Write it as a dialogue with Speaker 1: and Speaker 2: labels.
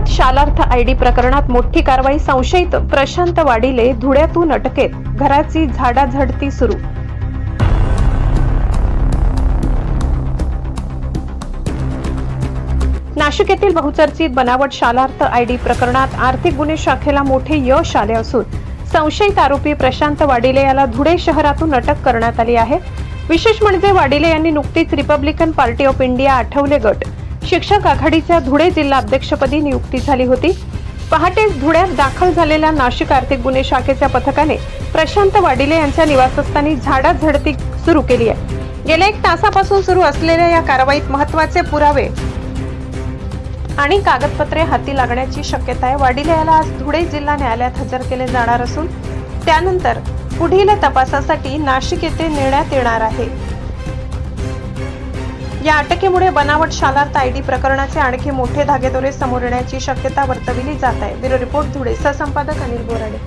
Speaker 1: बनावट शालार्थ आयडी प्रकरणात मोठी कारवाई. संशयित प्रशांत वाडिले धुळ्यातून अटकेत. घराची झाडाझडती सुरू. नाशिक येथील बहुचर्चित बनावट शालार्थ आयडी प्रकरणात आर्थिक गुन्हे शाखेला मोठे यश आले असून संशयित आरोपी प्रशांत वाडिले याला धुळे शहरातून अटक करण्यात आली आहे. विशेष म्हणजे वाडिले यांनी नुकतीच Republican party of India Athawale गट शिक्षक आघाडीच्या धुळे जिल्हा अध्यक्षपदी नियुक्ती झाली होती. पहाटेच धुळ्यात दाखल झालेल्या नाशिक आर्थिक गुन्हे शाखेच्या पथकाने प्रशांत वाडिले यांच्या निवासस्थानी झाडाझडती सुरू केली आहे. गेल्या 1 तासापासून सुरू असलेल्या या कारवाईत महत्त्वाचे पुरावे आणि कागदपत्रे हाती लागण्याची शक्यता आहे. वाडिले याला आज धुळे जिल्हा न्यायालयात हजर केले जाणार असून त्यानंतर पुढील तपासासाठी नाशिक येथे नेण्यात येणार आहे. या अटकेमुळे बनावट शालार्थ आयडी प्रकरणाचे आणखी मोठे धागेदोरे समोर येण्याची शक्यता वर्तविली जात आहे. Bureau report Dhule. सहसंपादक अनिल बोराडे.